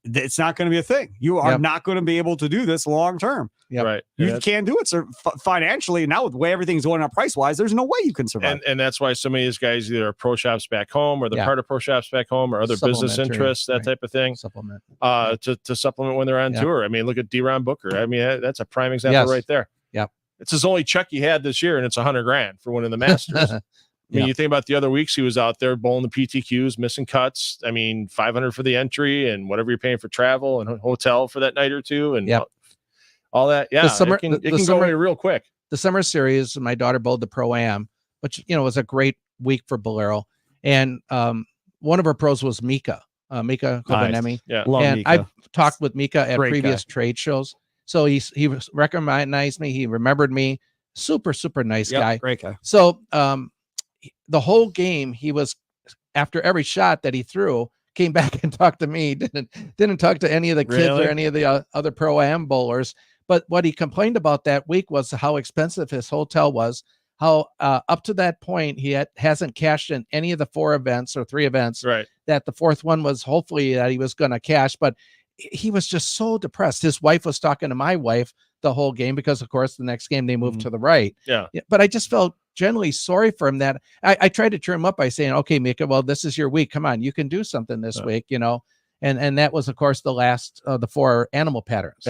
it's not going to be a thing. You are not going to be able to do this long term. Yep. Right. You can't do it financially. Now with the way everything's going up price wise, there's no way you can survive. And that's why so many of these guys either are pro shops back home or they're part of pro shops back home or other business interests, that type of thing. Supplement. To supplement when they're on tour. I mean, look at D-Ron Booker. I mean, that's a prime example right there. Yep. It's his only check he had this year, and it's $100,000 for winning the Masters. I mean, you think about the other weeks he was out there bowling the PTQs, missing cuts. I mean, $500 for the entry and whatever you're paying for travel and hotel for that night or two, and all that. Yeah, it can go away real quick. The summer series, my daughter bowled the Pro-Am, which was a great week for Bolero. And one of her pros was Mika Kobanemi. Yeah, and I've talked with Mika at previous trade shows. So he recognized me. He remembered me. Super, super nice guy. Great guy. So the whole game, he was, after every shot that he threw, came back and talked to me. Didn't talk to any of the kids or any of the other Pro-Am bowlers. But what he complained about that week was how expensive his hotel was, how up to that point he hasn't cashed in any of the 4 events or 3 events. Right. That the 4th one was hopefully that he was going to cash, but he was just so depressed. His wife was talking to my wife the whole game because, of course, the next game they moved to the right. Yeah. But I just felt generally sorry for him. That I tried to cheer him up by saying, okay, Mika, well, this is your week. Come on, you can do something this week, you know. And that was, of course, the last of the 4 animal patterns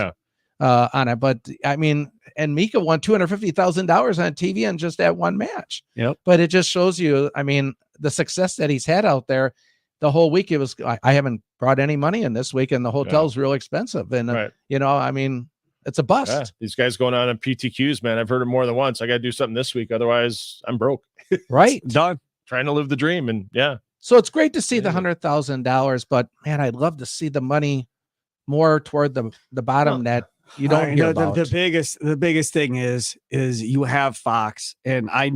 on it. But I mean, and Mika won $250,000 on TV in just that one match. Yep. But it just shows you, I mean, the success that he's had out there. The whole week it was, I haven't brought any money in this week, and the hotel's real expensive. And you know, I mean, it's a bust. Yeah. These guys going on PTQs, man. I've heard it more than once. I got to do something this week, otherwise I'm broke. Right. Done. Trying to live the dream, and So it's great to see the $100,000, but man, I'd love to see the money more toward the bottom that you don't hear about. The biggest thing is you have Fox, and I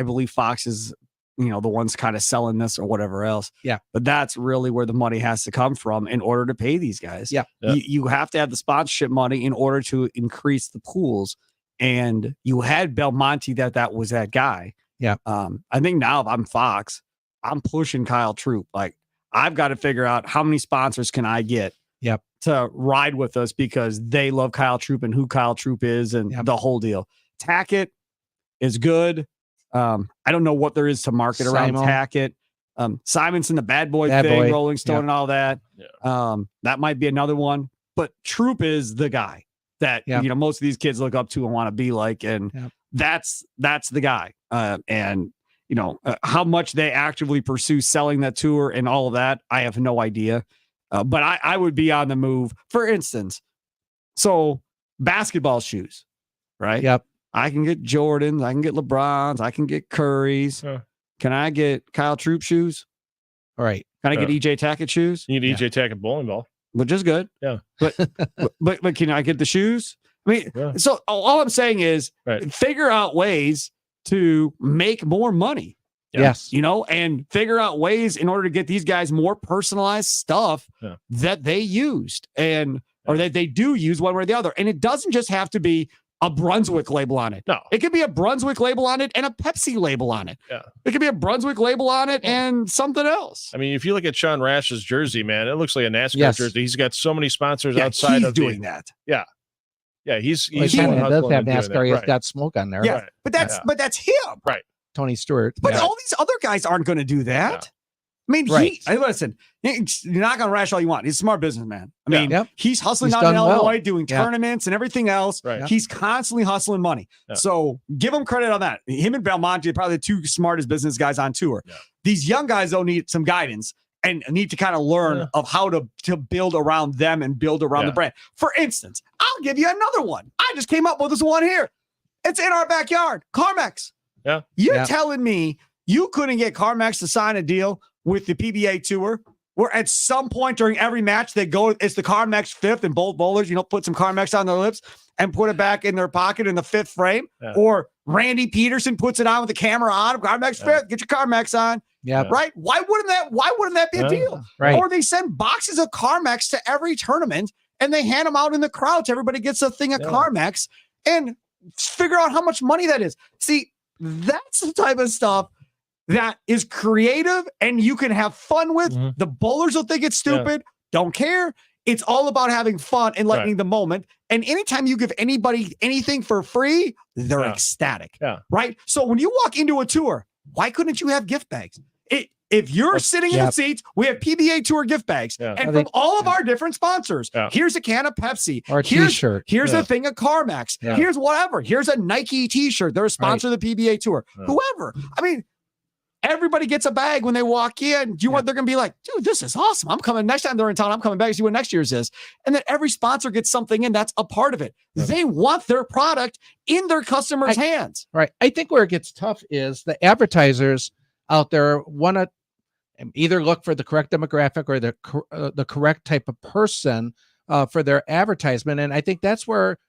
believe Fox is, you know, the ones kind of selling this or whatever else. Yeah. But that's really where the money has to come from in order to pay these guys. Yeah. You have to have the sponsorship money in order to increase the pools. And you had Belmonte that was that guy. Yeah. I think now if I'm Fox, I'm pushing Kyle Troop. Like, I've got to figure out how many sponsors can I get to ride with us because they love Kyle Troop and who Kyle Troop is and the whole deal. Tackett is good. I don't know what there is to market around Tackett. Simonson, the bad boy thing, Rolling Stone and all that. Yeah. That might be another one. But Troop is the guy that you know most of these kids look up to and want to be like, and that's the guy. And you know how much they actively pursue selling that tour and all of that, I have no idea. But I would be on the move. For instance, so basketball shoes, right? Yep. I can get Jordans, I can get LeBrons, I can get Currys. Can I get Kyle Troop shoes? All right. Can I get EJ Tackett shoes? You need EJ Tackett bowling ball, which is good. Yeah. But can I get the shoes? I mean, so all I'm saying is figure out ways to make more money. Yes. You know, and figure out ways in order to get these guys more personalized stuff that they used or that they do use one way or the other. And it doesn't just have to be a Brunswick label on it. No. It could be a Brunswick label on it and a Pepsi label on it. Yeah. It could be a Brunswick label on it and something else. I mean, if you look at Sean Rash's jersey, man, it looks like a NASCAR jersey. He's got so many sponsors outside of doing that. Yeah. Yeah, he's he does have NASCAR. He's got smoke on there. Yeah, but that's him. Right. Tony Stewart. But all these other guys aren't going to do that. Yeah. I mean, listen, you're not going to rash all you want. He's a smart businessman. I mean, he's hustling out in Illinois, doing tournaments and everything else. Right. He's constantly hustling money. Yeah. So give him credit on that. Him and Belmonte are probably the 2 smartest business guys on tour. Yeah. These young guys, though, need some guidance and need to kind of learn of how to build around them and build around the brand. For instance, I'll give you another one. I just came up with this one here. It's in our backyard. Carmex. Yeah. You're telling me you couldn't get Carmex to sign a deal with the PBA tour where at some point during every match they go, it's the Carmex 5th and both bowlers, you know, put some Carmex on their lips and put it back in their pocket in the 5th frame. Yeah. Or Randy Peterson puts it on with the camera on, Carmex 5th, get your Carmex on. Yeah. Right. Why wouldn't that be a deal? Right. Or they send boxes of Carmex to every tournament and they hand them out in the crowd. So everybody gets a thing of Carmex and figure out how much money that is. See, that's the type of stuff that is creative and you can have fun with. Mm-hmm. The bowlers will think it's stupid. Don't care. It's all about having fun and lightening the moment. And anytime you give anybody anything for free, they're ecstatic. Yeah. Right. So when you walk into a tour, why couldn't you have gift bags? If you're sitting in the seats, we have PBA Tour gift bags. Yeah. And from all of our different sponsors, here's a can of Pepsi. Or a t-shirt. Here's a thing of Carmex. Yeah. Here's whatever. Here's a Nike t-shirt. They're a sponsor of the PBA Tour. Yeah. Whoever. I mean, everybody gets a bag when they walk in. Do you want? They're going to be like, dude, this is awesome. I'm coming next time they're in town. I'm coming back to see what next year's is. And then every sponsor gets something in. That's a part of it. Yeah. They want their product in their customers' hands. Right. I think where it gets tough is the advertisers out there want to either look for the correct demographic or the correct type of person for their advertisement. And I think that's where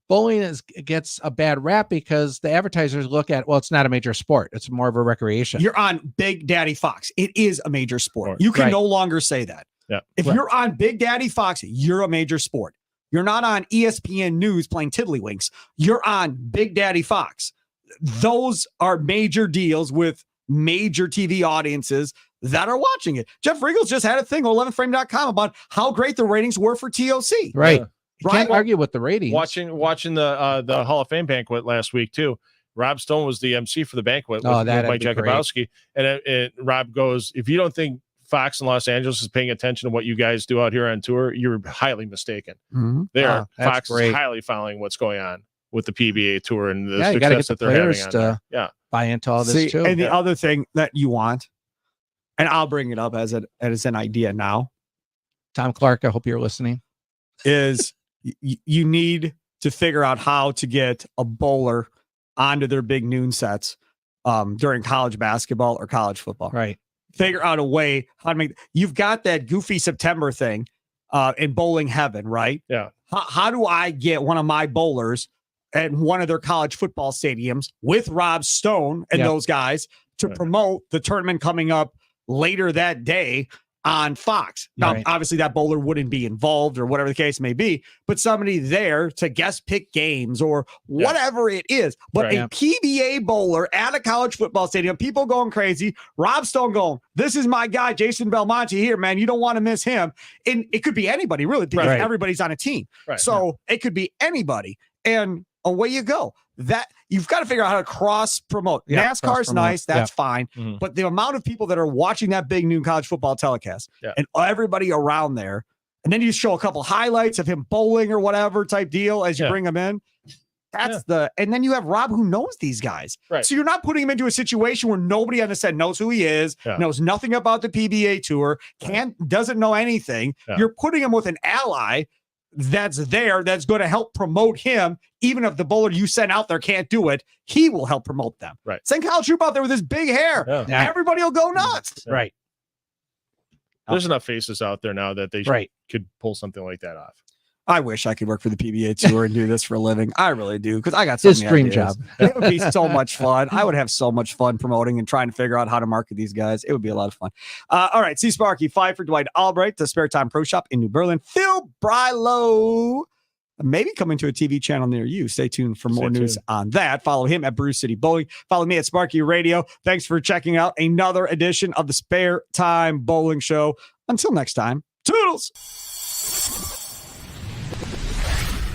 bowling gets a bad rap because the advertisers look at, well, it's not a major sport. It's more of a recreation. You're on Big Daddy Fox. It is a major sport. You can no longer say that. Yeah. If you're on Big Daddy Fox, you're a major sport. You're not on ESPN News playing tiddlywinks. You're on Big Daddy Fox. Those are major deals with major TV audiences that are watching it. Jeff Riggles just had a thing on 11frame.com about how great the ratings were for TOC. Right. Right? Can't argue with the ratings. Watching the Hall of Fame banquet last week too. Rob Stone was the MC for the banquet with Mike Jakubowski. And Rob goes, if you don't think Fox in Los Angeles is paying attention to what you guys do out here on tour, you're highly mistaken. Fox is highly following what's going on with the PBA tour and the success that they're having on there. Buy into all this too. And the other thing that you want, and I'll bring it up as an idea now. Tom Clark, I hope you're listening. Is you need to figure out how to get a bowler onto their big noon sets during college basketball or college football. Right. Figure out a way how to make. You've got that goofy September thing in bowling heaven, right? Yeah. How do I get one of my bowlers at one of their college football stadiums with Rob Stone and those guys to promote the tournament coming up later that day on Fox? Now, obviously that bowler wouldn't be involved or whatever the case may be, but somebody there to guest pick games or whatever it is. But a PBA bowler at a college football stadium, people going crazy, Rob Stone going, this is my guy, Jason Belmonte here, man. You don't want to miss him. And it could be anybody really, because everybody's on a team. So it could be anybody. And away you go. That you've got to figure out how to cross promote. NASCAR's nice, that's fine. But the amount of people that are watching that big noon college football telecast and everybody around there, and then you show a couple highlights of him bowling or whatever type deal as you bring him in. That's and then you have Rob who knows these guys. So you're not putting him into a situation where nobody on the set knows who he is, knows nothing about the PBA tour, doesn't know anything. You're putting him with an ally that's going to help promote him. Even if the bowler you send out there can't do it, he will help promote them. Send Kyle Troop out there with his big hair. Everybody will go nuts. There's enough faces out there now that they could pull something like that off. I wish I could work for the PBA tour and do this for a living. I really do, because I got so many dream ideas. job. It would be so much fun. I would have so much fun promoting and trying to figure out how to market these guys. It would be a lot of fun. All right, see Sparky, Fifer, Dwight, Albrecht, the Spare Time Pro Shop in New Berlin. Phil Brylow, maybe coming to a TV channel near you. Stay tuned for more news on that. Follow him at Brew City Bowling. Follow me at Sparky Radio. Thanks for checking out another edition of the Spare Time Bowling Show. Until next time, toodles.